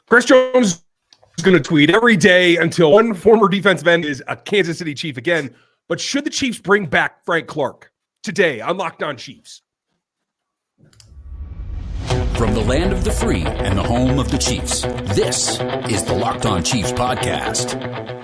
Chris Jones is going to tweet every day until one former defensive end is a Kansas City Chief again. But should the Chiefs bring back Frank Clark today on Locked On Chiefs? From the land of the free and the home of the Chiefs, this is the Locked On Chiefs podcast.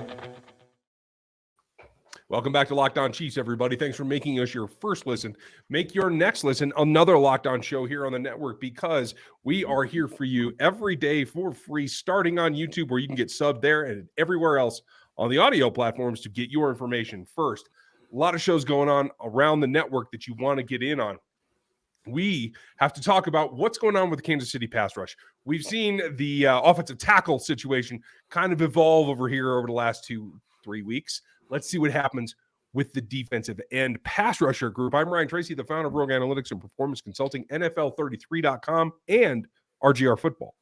Welcome back to Locked On Chiefs, everybody. Thanks for making us your first listen. Make your next listen another Locked On show here on the network, because we are here for you every day for free, starting on YouTube, where you can get subbed there, and everywhere else on the audio platforms to get your information first. A lot of shows going on around the network that you want to get in on. We have to talk about what's going on with the Kansas City pass rush. We've seen the offensive tackle situation kind of evolve over here over the last 2-3 weeks. Let's see what happens with the defensive end pass rusher group. I'm Ryan Tracy, the founder of Rogue Analytics and Performance Consulting, NFL33.com, and RGR Football.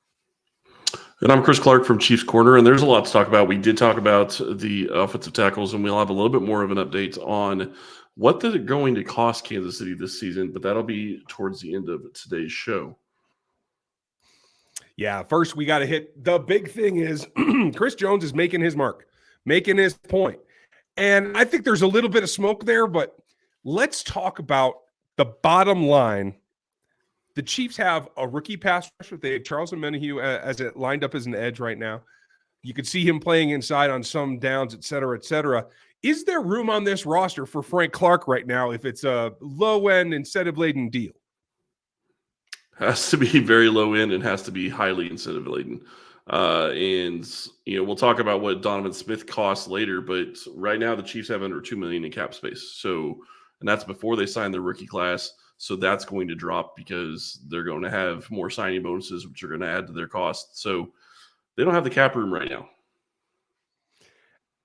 And I'm Chris Clark from Chiefs Corner, and there's a lot to talk about. We did talk about the offensive tackles, and we'll have a little bit more of an update on what they're going to cost Kansas City this season, but that'll be towards the end of today's show. Yeah, first we got to hit the big thing is Chris Jones is making his mark, making his point. And I think there's a little bit of smoke there, but let's talk about the bottom line. The Chiefs have a rookie pass rusher. They have Charles Omenihu as it lined up as an edge right now. You could see him playing inside on some downs, et cetera, et cetera. Is there room on this roster for Frank Clark right now if it's a low-end incentive-laden deal? Has to be very low-end and has to be highly incentive-laden. And we'll talk about what Donovan Smith costs later, but right now the Chiefs have under $2 million in cap space. So, and that's before they sign their rookie class. So that's going to drop because they're going to have more signing bonuses, which are going to add to their cost. So they don't have the cap room right now.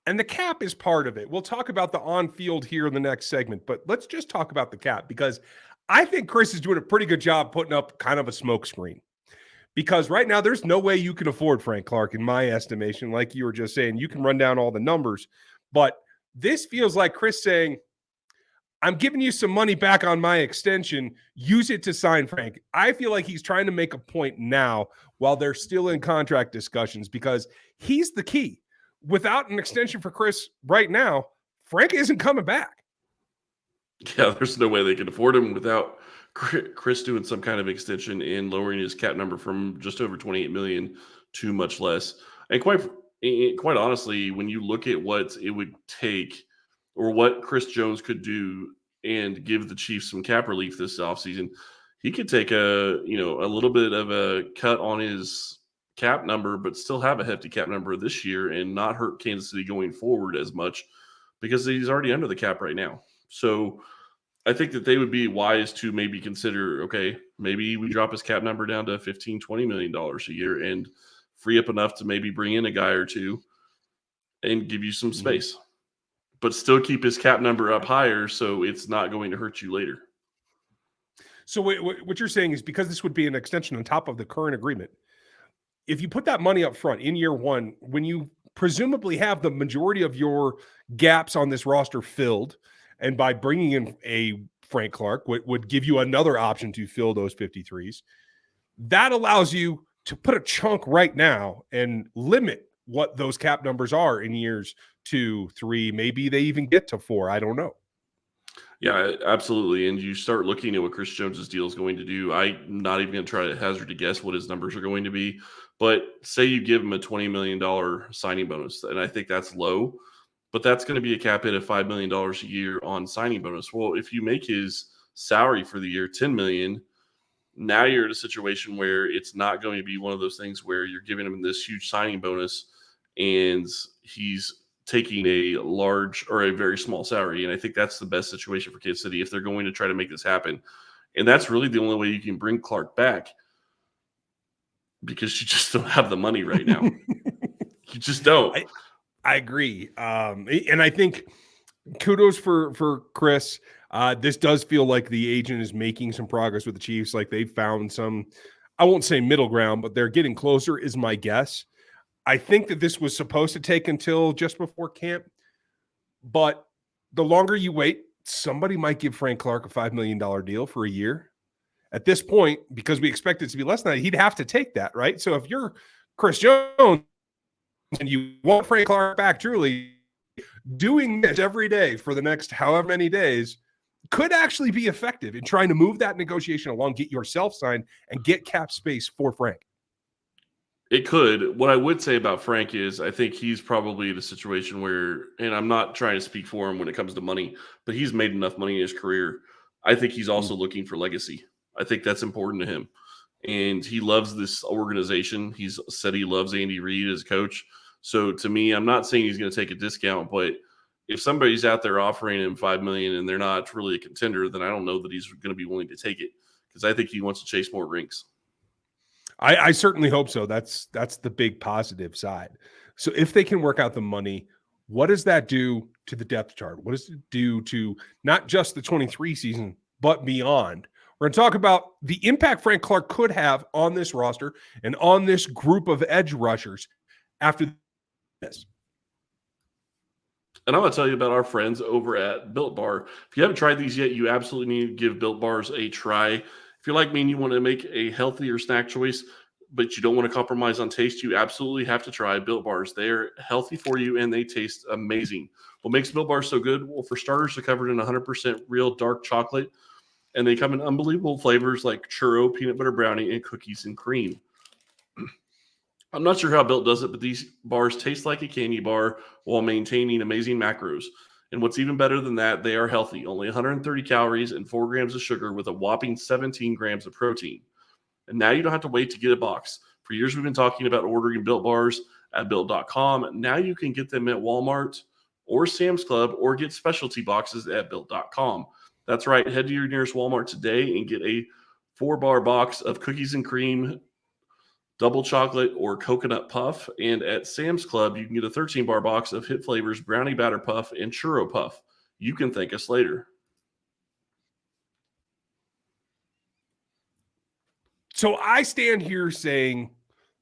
And the cap is part of it. We'll talk about the on-field here in the next segment, but let's just talk about the cap, because I think Chris is doing a pretty good job putting up kind of a smokescreen. Because right now, there's no way you can afford Frank Clark, in my estimation. Like you were just saying, you can run down all the numbers. But this feels like Chris saying, I'm giving you some money back on my extension. Use it to sign Frank. I feel like he's trying to make a point now while they're still in contract discussions, because he's the key. Without an extension for Chris right now, Frank isn't coming back. Yeah, there's no way they can afford him without Chris doing some kind of extension and lowering his cap number from just over $28 million to much less. And quite honestly, when you look at what it would take or what Chris Jones could do and give the Chiefs some cap relief this offseason, he could take a little bit of a cut on his cap number, but still have a hefty cap number this year and not hurt Kansas City going forward as much, because he's already under the cap right now. So I think that they would be wise to maybe consider, okay, maybe we drop his cap number down to $15-20 million a year and free up enough to maybe bring in a guy or two and give you some space, but still keep his cap number up higher so it's not going to hurt you later. So what you're saying is, because this would be an extension on top of the current agreement, if you put that money up front in year one, when you presumably have the majority of your gaps on this roster filled, and by bringing in a Frank Clark would give you another option to fill those 53s, that allows you to put a chunk right now and limit what those cap numbers are in years 2, 3, maybe they even get to 4. I don't know. Yeah, absolutely. And you start looking at what Chris Jones's deal is going to do. I'm not even going to try to hazard to guess what his numbers are going to be. But say you give him a $20 million signing bonus, and I think that's low, but that's going to be a cap hit of $5 million a year on signing bonus. Well, if you make his salary for the year $10 million, now you're in a situation where it's not going to be one of those things where you're giving him this huge signing bonus and he's taking a large or a very small salary. And I think that's the best situation for Kansas City if they're going to try to make this happen. And that's really the only way you can bring Clark back, because you just don't have the money right now. You just don't. I agree. And I think kudos for Chris. This does feel like the agent is making some progress with the Chiefs. Like they've found some, I won't say middle ground, but they're getting closer is my guess. I think that this was supposed to take until just before camp, but the longer you wait, somebody might give Frank Clark a $5 million deal for a year. At this point, because we expect it to be less than that, he'd have to take that, right? So if you're Chris Jones and you want Frank Clark back, truly doing this every day for the next however many days could actually be effective in trying to move that negotiation along, get yourself signed, and get cap space for Frank. It could. What I would say about Frank is I think he's probably in a situation where, and I'm not trying to speak for him when it comes to money, but he's made enough money in his career. I think he's also looking for legacy. I think that's important to him. And he loves this organization. He's said he loves Andy Reid as coach. So to me, I'm not saying he's going to take a discount, but if somebody's out there offering him $5 million and they're not really a contender, then I don't know that he's going to be willing to take it, because I think he wants to chase more rings. I certainly hope so. That's the big positive side. So if they can work out the money, what does that do to the depth chart? What does it do to not just the 23 season, but beyond? We're going to talk about the impact Frank Clark could have on this roster and on this group of edge rushers after this. And I'm going to tell you about our friends over at Built Bar. If you haven't tried these yet, you absolutely need to give Built Bars a try. If you're like me and you want to make a healthier snack choice, but you don't want to compromise on taste, you absolutely have to try Built Bars. They're healthy for you and they taste amazing. What makes Built Bars so good? Well, for starters, they're covered in 100% real dark chocolate, and they come in unbelievable flavors like churro, peanut butter brownie, and cookies and cream. I'm not sure how Built does it, but these bars taste like a candy bar while maintaining amazing macros. And what's even better than that, they are healthy. Only 130 calories and 4 grams of sugar with a whopping 17 grams of protein. And now you don't have to wait to get a box. For years, we've been talking about ordering Built Bars at Built.com. Now you can get them at Walmart or Sam's Club, or get specialty boxes at Built.com. That's right. Head to your nearest Walmart today and get a 4-bar box of cookies and cream, double chocolate, or coconut puff. And at Sam's Club, you can get a 13-bar box of hit flavors, brownie batter puff, and churro puff. You can thank us later. So I stand here saying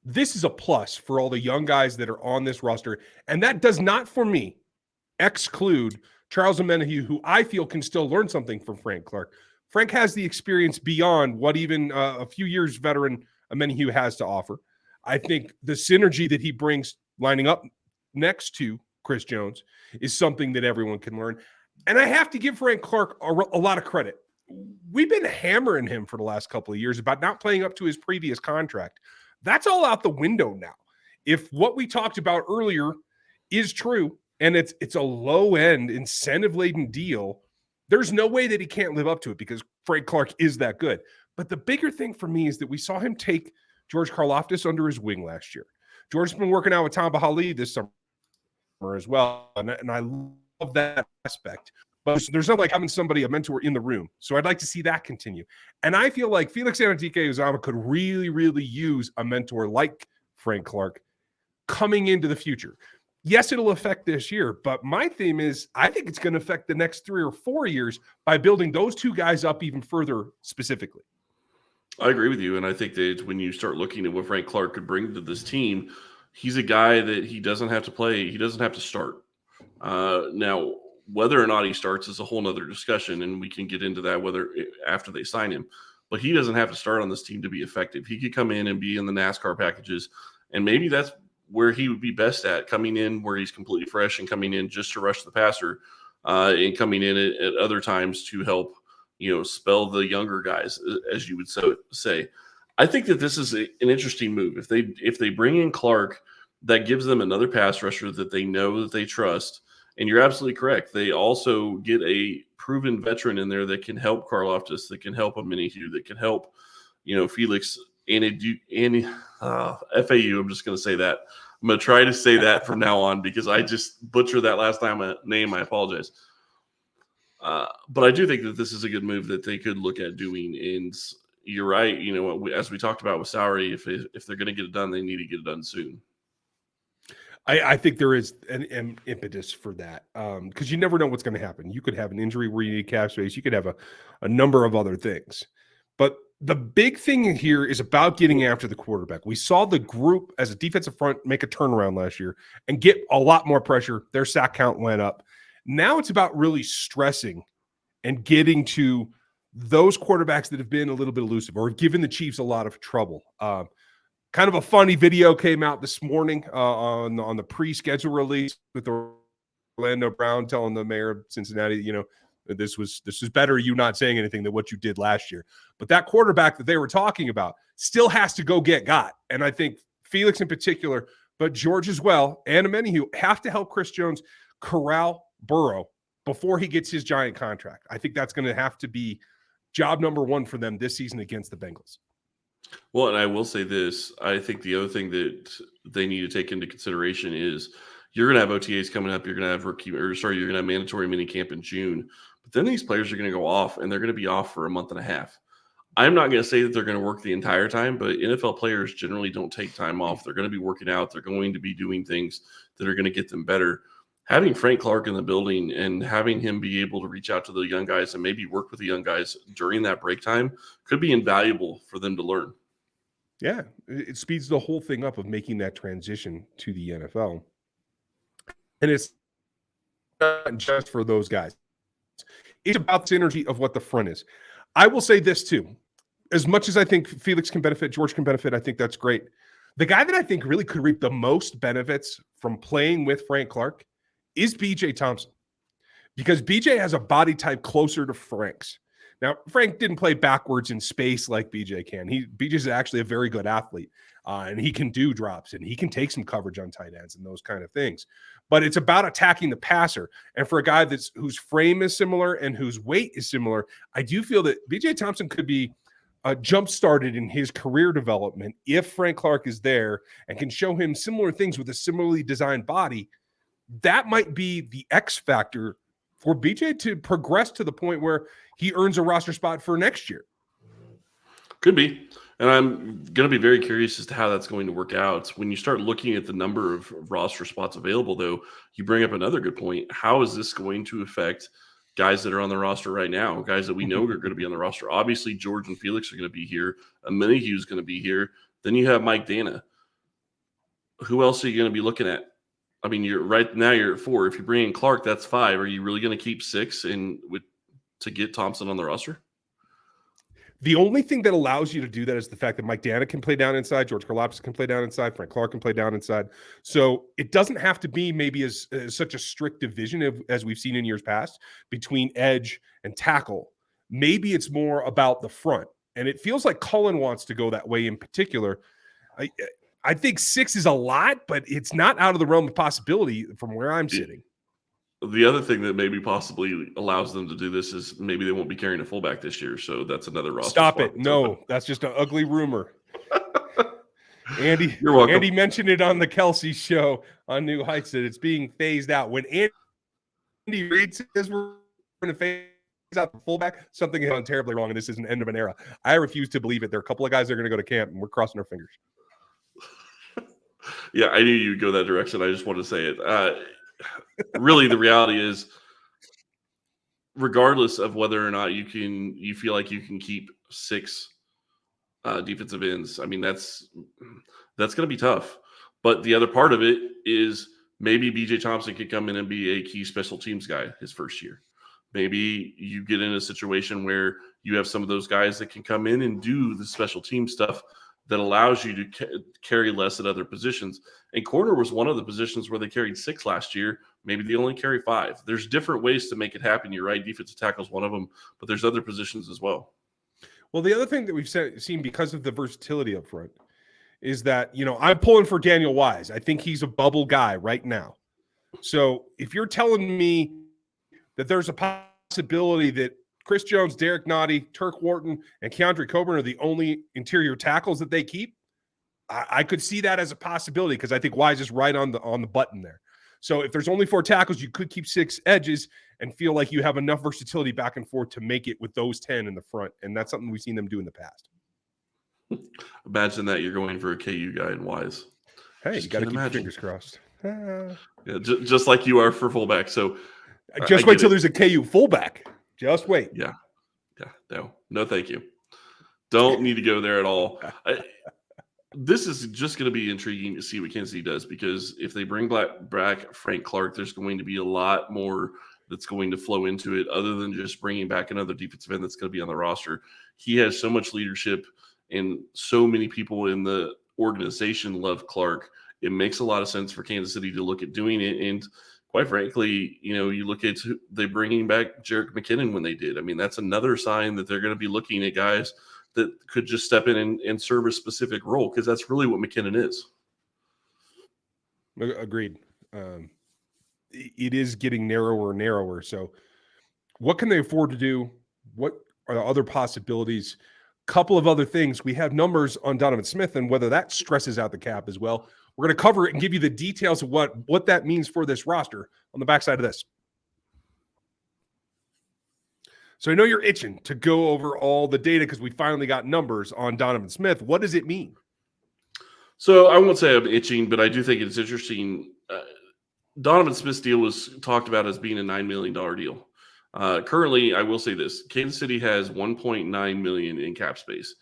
this is a plus for all the young guys that are on this roster. And that does not, for me, exclude Charles Omenihu, who I feel can still learn something from Frank Clark. Frank has the experience beyond what even a few years veteran Omenihu has to offer. I think the synergy that he brings lining up next to Chris Jones is something that everyone can learn. And I have to give Frank Clark a lot of credit. We've been hammering him for the last couple of years about not playing up to his previous contract. That's all out the window now. If what we talked about earlier is true, and it's a low-end, incentive-laden deal, there's no way that he can't live up to it because Frank Clark is that good. But the bigger thing for me is that we saw him take George Karlaftis under his wing last year. George's been working out with Tom Bahali this summer as well, and I love that aspect. But there's not like having somebody, a mentor in the room. So I'd like to see that continue. And I feel like Felix Anudike-Uzomah could really, really use a mentor like Frank Clark coming into the future. Yes, it'll affect this year, but my theme is I think it's going to affect the next 3 or 4 years by building those two guys up even further specifically. I agree with you. And I think that when you start looking at what Frank Clark could bring to this team, he's a guy that he doesn't have to play. He doesn't have to start. Now, whether or not he starts is a whole nother discussion, and we can get into that after they sign him. But he doesn't have to start on this team to be effective. He could come in and be in the NASCAR packages, and maybe that's where he would be best at, coming in where he's completely fresh and coming in just to rush the passer, and coming in at other times to help, spell the younger guys, as you would say. I think that this is an interesting move. If they bring in Clark, that gives them another pass rusher that they know that they trust. And you're absolutely correct. They also get a proven veteran in there that can help Karlaftis, that can help Omenihu, that can help, Felix FAU. I'm just going to say that. I'm going to try to say that from now on because I just butchered that last name. I apologize. But I do think that this is a good move that they could look at doing. And you're right. As we talked about with salary, if they're going to get it done, they need to get it done soon. I think there is an impetus for that because you never know what's going to happen. You could have an injury where you need cap space. You could have a number of other things. But the big thing here is about getting after the quarterback. We saw the group as a defensive front make a turnaround last year and get a lot more pressure. Their sack count went up. Now it's about really stressing and getting to those quarterbacks that have been a little bit elusive or have given the Chiefs a lot of trouble. kind of a funny video came out this morning on the pre-schedule release with Orlando Brown telling the mayor of Cincinnati, this was better you not saying anything than what you did last year. But that quarterback that they were talking about still has to go get got. And I think Felix in particular, but George as well, and Omenihu have to help Chris Jones corral Burrow before he gets his giant contract. I think that's going to have to be job number one for them this season against the Bengals. Well, and I will say this. I think the other thing that they need to take into consideration is you're going to have OTAs coming up. You're going to have you're going to have mandatory minicamp in June. But then these players are going to go off, and they're going to be off for a month and a half. I'm not going to say that they're going to work the entire time, but NFL players generally don't take time off. They're going to be working out. They're going to be doing things that are going to get them better. Having Frank Clark in the building and having him be able to reach out to the young guys and maybe work with the young guys during that break time could be invaluable for them to learn. Yeah, it speeds the whole thing up of making that transition to the NFL. And it's not just for those guys. It's about the synergy of what the front is. I will say this too. As much as I think Felix can benefit, George can benefit, I think that's great. The guy that I think really could reap the most benefits from playing with Frank Clark is BJ Thompson, because BJ has a body type closer to Frank's. Now, Frank didn't play backwards in space like BJ can. BJ's actually a very good athlete, and he can do drops, and he can take some coverage on tight ends and those kind of things. But it's about attacking the passer. And for a guy whose frame is similar and whose weight is similar, I do feel that BJ Thompson could be jump-started in his career development if Frank Clark is there and can show him similar things with a similarly designed body. That might be the X factor for BJ to progress to the point where he earns a roster spot for next year. Could be. And I'm going to be very curious as to how that's going to work out. When you start looking at the number of roster spots available, though, you bring up another good point. How is this going to affect guys that are on the roster right now, guys that we know are going to be on the roster? Obviously, George and Felix are going to be here. Omenihu is going to be here. Then you have Mike Dana. Who else are you going to be looking at? I mean, you're at 4. If you bring in Clark, that's 5. Are you really going to keep 6 to get Thompson on the roster? The only thing that allows you to do that is the fact that Mike Dana can play down inside, George Karlaftis can play down inside, Frank Clark can play down inside. So it doesn't have to be maybe as such a strict division as we've seen in years past between edge and tackle. Maybe it's more about the front. And it feels like Cullen wants to go that way in particular. I think 6 is a lot, but it's not out of the realm of possibility from where I'm sitting. The other thing that maybe possibly allows them to do this is maybe they won't be carrying a fullback this year. So that's another roster. Stop it. No, that's just an ugly rumor. Andy, you're welcome. Andy mentioned it on the Kelsey show on New Heights that it's being phased out. When Andy Reid says we're going to phase out the fullback, something has gone terribly wrong, and this is an end of an era. I refuse to believe it. There are a couple of guys that are going to go to camp, and we're crossing our fingers. Yeah, I knew you'd go that direction. I just wanted to say it. Really, the reality is, regardless of whether or not you feel like you can keep 6 defensive ends, I mean, that's going to be tough. But the other part of it is maybe BJ Thompson could come in and be a key special teams guy his first year. Maybe you get in a situation where you have some of those guys that can come in and do the special team stuff that allows you to carry less at other positions. And corner was one of the positions where they carried 6 last year. Maybe they only carry 5. There's different ways to make it happen. You're right. Defensive tackle is one of them, but there's other positions as well. Well, the other thing that we've seen because of the versatility up front is that, I'm pulling for Daniel Wise. I think he's a bubble guy right now. So if you're telling me that there's a possibility that Chris Jones, Derek Nottie, Turk Wharton, and Keandre Coburn are the only interior tackles that they keep, I could see that as a possibility because I think Wise is right on the button there. So if there's only 4 tackles, you could keep 6 edges and feel like you have enough versatility back and forth to make it with those 10 in the front. And that's something we've seen them do in the past. Imagine that you're going for a KU guy in Wise. Hey, you got to keep your fingers crossed. Yeah, just like you are for fullback. So just wait till there's a KU fullback. Just wait. Yeah. No, thank you. Don't need to go there at all. This is just going to be intriguing to see what Kansas City does, because if they bring back Frank Clark, there's going to be a lot more that's going to flow into it other than just bringing back another defensive end that's going to be on the roster. He has so much leadership and so many people in the organization loved Clark, it makes a lot of sense for Kansas City to look at doing it. And quite frankly, you look at they bringing back Jerick McKinnon when they did. I mean, that's another sign that they're going to be looking at guys that could just step in and serve a specific role, because that's really what McKinnon is. Agreed. It is getting narrower and narrower. So what can they afford to do? What are the other possibilities? Couple of other things. We have numbers on Donovan Smith and whether that stresses out the cap as well. We're going to cover it and give you the details of what that means for this roster on the backside of this. So I know you're itching to go over all the data because we finally got numbers on Donovan Smith. What does it mean? So I won't say I'm itching, but I do think it's interesting. Donovan Smith's deal was talked about as being a $9 million deal. Currently, I will say this: Kansas City has $1.9 million in cap space.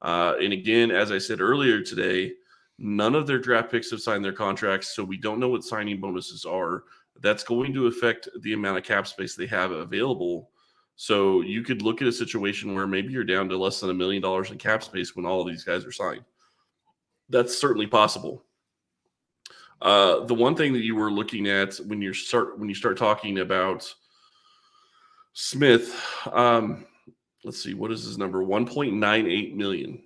And again, as I said earlier today, none of their draft picks have signed their contracts, so we don't know what signing bonuses are. That's going to affect the amount of cap space they have available. So you could look at a situation where maybe you're down to less than $1 million in cap space when all of these guys are signed. That's certainly possible. The one thing that you were looking at when you start talking about Smith, let's see, what is his number? 1.98 million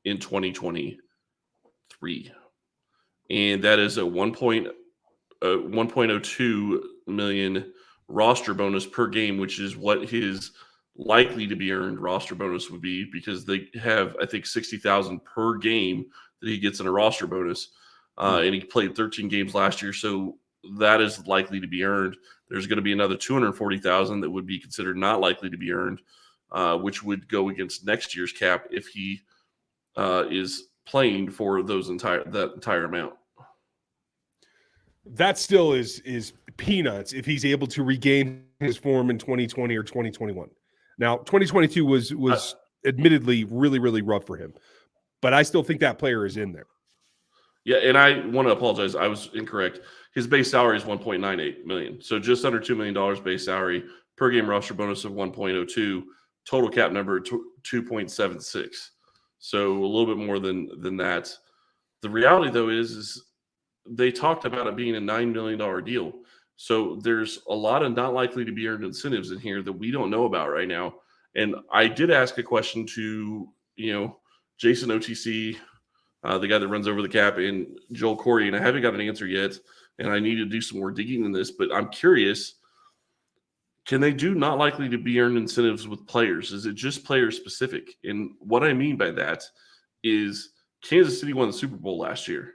in 2023, and that is a 1.02 million roster bonus per game, which is what his likely to be earned roster bonus would be, because they have, I think, 60,000 per game that he gets in a roster bonus. And he played 13 games last year, so that is likely to be earned. There's going to be another 240,000 that would be considered not likely to be earned, which would go against next year's cap if he is playing for that entire amount. That still is peanuts if he's able to regain his form in 2020 or 2021. Now, 2022 was admittedly really, really rough for him, but I still think that player is in there. Yeah, and I want to apologize. I was incorrect. His base salary is $1.98 million, so just under $2 million base salary, per game roster bonus of 1.02, total cap number 2.76. So a little bit more than that. The reality, though, is they talked about it being a $9 million deal. So there's a lot of not likely to be earned incentives in here that we don't know about right now. And I did ask a question to, Jason OTC, the guy that runs over the cap, and Joel Corey, and I haven't got an answer yet. And I need to do some more digging in this, but I'm curious, can they do not likely to be earned incentives with players? Is it just player specific? And what I mean by that is Kansas City won the Super Bowl last year,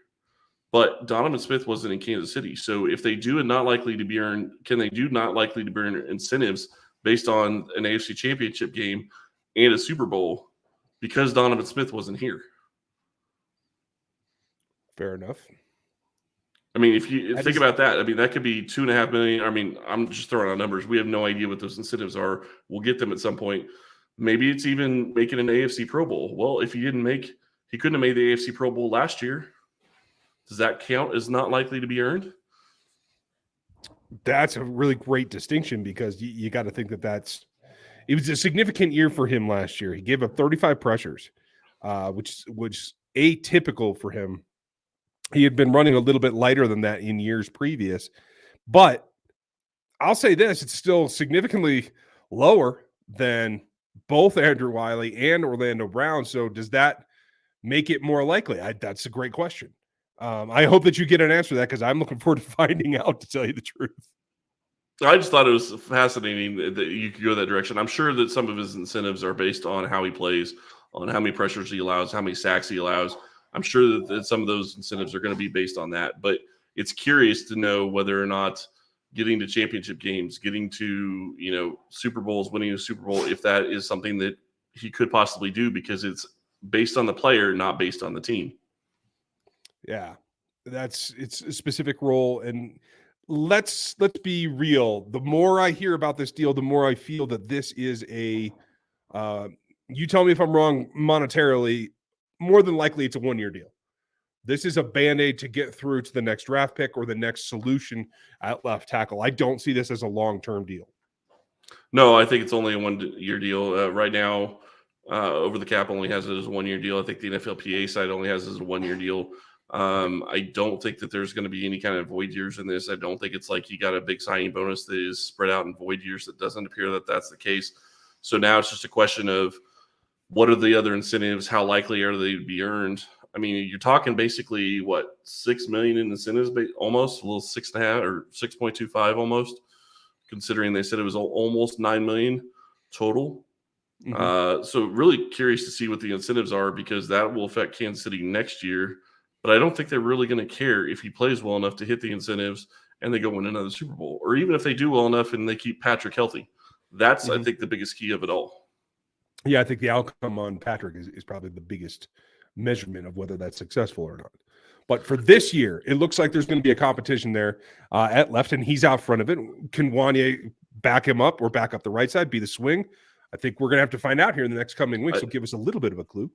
but Donovan Smith wasn't in Kansas City. So if they do a not likely to be earned, can they do not likely to be earned incentives based on an AFC Championship game and a Super Bowl because Donovan Smith wasn't here? Fair enough. I mean, if you think about that, I mean, that could be $2.5 million. I mean, I'm just throwing out numbers. We have no idea what those incentives are. We'll get them at some point. Maybe it's even making an AFC Pro Bowl. Well, if he couldn't have made the AFC Pro Bowl last year. Does that count as not likely to be earned? That's a really great distinction, because you got to think it was a significant year for him last year. He gave up 35 pressures, which atypical for him. He had been running a little bit lighter than that in years previous, but I'll say this, it's still significantly lower than both Andrew Wiley and Orlando Brown. So does that make it more likely? That's a great question. I hope that you get an answer to that, because I'm looking forward to finding out, to tell you the truth. I just thought it was fascinating that you could go that direction. I'm sure that some of his incentives are based on how he plays, on how many pressures he allows, how many sacks he allows. I'm sure that some of those incentives are going to be based on that. But it's curious to know whether or not getting to championship games, getting to Super Bowls, winning a Super Bowl, if that is something that he could possibly do, because it's based on the player, not based on the team. Yeah, it's a specific role. And let's be real. The more I hear about this deal, the more I feel that this is you tell me if I'm wrong monetarily, more than likely it's a 1-year deal. This is a Band-Aid to get through to the next draft pick or the next solution at left tackle. I don't see this as a long-term deal. No, I think it's only a 1-year deal. Right now, over the cap only has it as a 1-year deal. I think the NFLPA side only has it as a 1-year deal. I don't think that there's going to be any kind of void years in this. I don't think it's like you got a big signing bonus that is spread out in void years. It doesn't appear that that's the case. So now it's just a question of what are the other incentives? How likely are they to be earned? I mean, you're talking basically what, $6 million in incentives, almost a little 6.5 or 6.25 almost, considering they said it was almost $9 million total. So really curious to see what the incentives are, because that will affect Kansas City next year. But I don't think they're really going to care if he plays well enough to hit the incentives and they go win another Super Bowl, or even if they do well enough and they keep Patrick healthy. That's, I think, the biggest key of it all. Yeah, I think the outcome on Patrick is probably the biggest measurement of whether that's successful or not. But for this year, it looks like there's going to be a competition there at left, and he's out front of it. Can Wanye back him up or back up the right side, be the swing? I think we're going to have to find out here in the next coming weeks. So give us a little bit of a clue.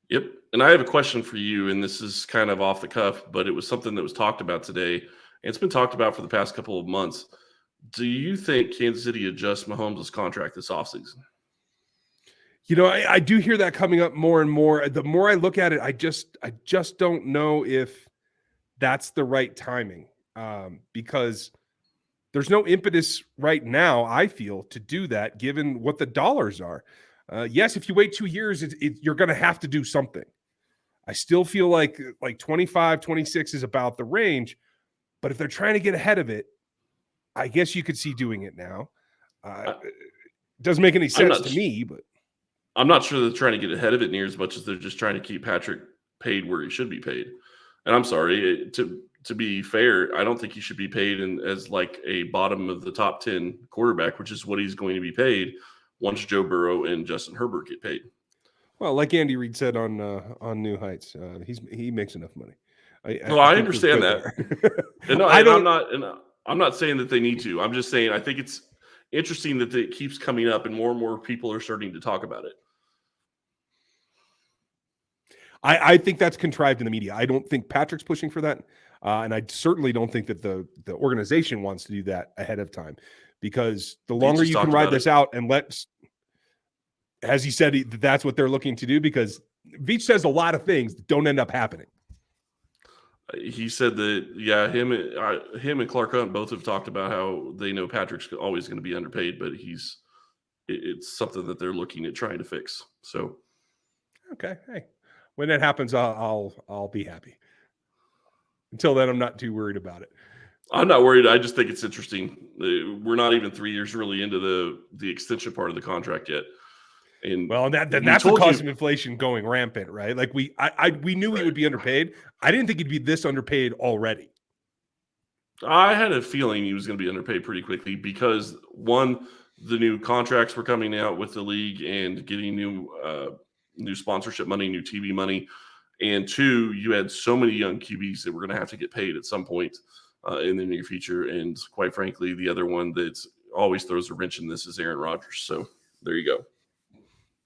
Yep. And I have a question for you, and this is kind of off the cuff, but it was something that was talked about today, and it's been talked about for the past couple of months. Do you think Kansas City adjusts Mahomes' contract this offseason? You know, I do hear that coming up more and more. The more I look at it, I just don't know if that's the right timing, because there's no impetus right now, I feel, to do that given what the dollars are. Yes, if you wait 2 years, you're going to have to do something. I still feel like 25, 26 is about the range, but if they're trying to get ahead of it, I guess you could see doing it now. It doesn't make any sense to me, but I'm not sure they're trying to get ahead of it near as much as they're just trying to keep Patrick paid where he should be paid. And I'm sorry, to be fair, I don't think he should be paid as like a bottom of the top 10 quarterback, which is what he's going to be paid once Joe Burrow and Justin Herbert get paid. Well, like Andy Reid said on New Heights, he makes enough money. I understand that. I'm not saying that they need to. I'm just saying I think it's interesting that it keeps coming up and more people are starting to talk about it. I think that's contrived in the media. I don't think Patrick's pushing for that. And I certainly don't think that the organization wants to do that ahead of time, because the longer you can ride this out and as he said, that's what they're looking to do, because Veach says a lot of things that don't end up happening. He said that, yeah, him and Clark Hunt both have talked about how they know Patrick's always going to be underpaid, but it's something that they're looking at trying to fix. So, okay, hey, when that happens, I'll be happy. Until then, I'm not too worried about it. I'm not worried. I just think it's interesting. We're not even 3 years really into the extension part of the contract yet. And that's what caused inflation going rampant, right? Like we knew he would be underpaid. I didn't think he'd be this underpaid already. I had a feeling he was going to be underpaid pretty quickly because, one, the new contracts were coming out with the league and getting new sponsorship money, new TV money. And two, you had so many young QBs that were going to have to get paid at some point in the near future. And quite frankly, the other one that always throws a wrench in this is Aaron Rodgers. So there you go.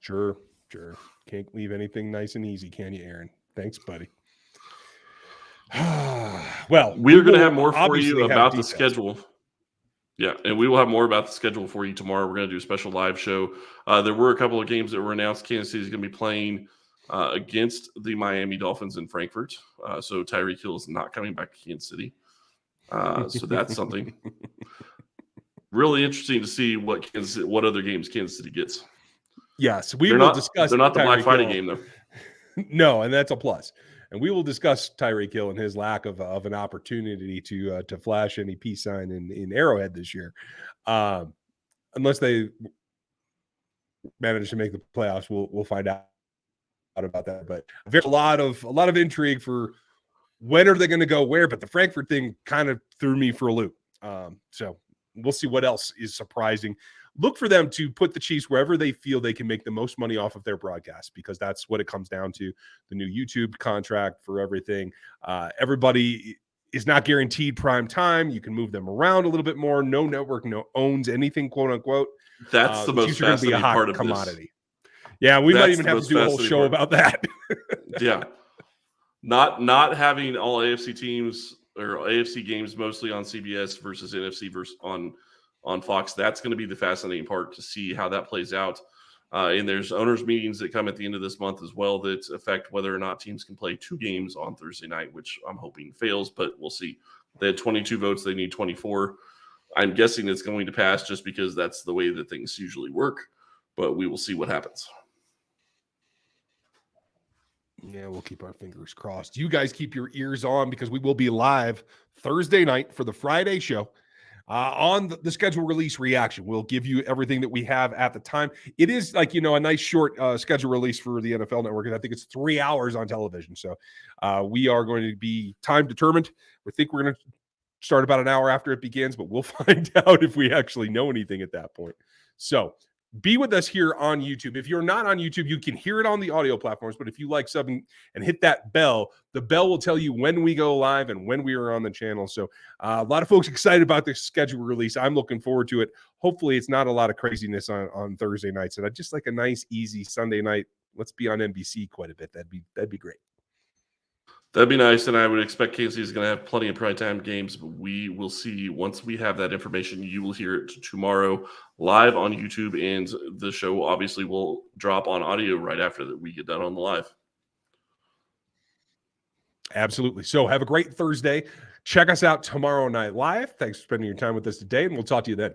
Sure. Can't leave anything nice and easy, can you, Aaron? Thanks, buddy. Well, we're going to have more for you about the schedule. Yeah, and we will have more about the schedule for you tomorrow. We're going to do a special live show. There were a couple of games that were announced. Kansas City is going to be playing against the Miami Dolphins in Frankfurt. So Tyreek Hill is not coming back to Kansas City. So that's something really interesting to see what other games Kansas City gets. Yes, we will discuss. They're not the Black Friday game, though. No, and that's a plus. And we will discuss Tyreek Hill and his lack of an opportunity to flash any peace sign in Arrowhead this year, unless they manage to make the playoffs. We'll find out about that. But there's a lot of intrigue for when are they going to go where. But the Frankfurt thing kind of threw me for a loop. So we'll see what else is surprising. Look for them to put the Chiefs wherever they feel they can make the most money off of their broadcast, because that's what it comes down to. The new YouTube contract for everything. Everybody is not guaranteed prime time. You can move them around a little bit more. No network owns anything, quote unquote. That's the most fascinating part of commodity. Yeah, we might even have to do a whole show about that. Yeah. Not having all AFC teams or AFC games mostly on CBS versus NFC versus on Fox. That's going to be the fascinating part to see how that plays out. And there's owners meetings that come at the end of this month as well that affect whether or not teams can play 2 games on Thursday night, which I'm hoping fails, but we'll see. They had 22 votes. They need 24. I'm guessing it's going to pass just because that's the way that things usually work, but we will see what happens. Yeah, we'll keep our fingers crossed. You guys keep your ears on because we will be live Thursday night for the Friday show. On the schedule release reaction, we'll give you everything that we have at the time. It is like, a nice short schedule release for the NFL Network, and I think it's 3 hours on television. So we are going to be time determined. We think we're going to start about an hour after it begins, but we'll find out if we actually know anything at that point. So be with us here on YouTube. If you're not on YouTube, you can hear it on the audio platforms, but if you like subbing and hit that bell, the bell will tell you when we go live and when we are on the channel. So a lot of folks excited about this schedule release. I'm looking forward to it. Hopefully it's not a lot of craziness on Thursday nights, and I just like a nice, easy Sunday night. Let's be on NBC quite a bit. That'd be great. That'd be nice, and I would expect Casey is going to have plenty of primetime games, but we will see. Once we have that information, you will hear it tomorrow live on YouTube, and the show obviously will drop on audio right after that we get done on the live. Absolutely. So have a great Thursday. Check us out tomorrow night live. Thanks for spending your time with us today, and we'll talk to you then.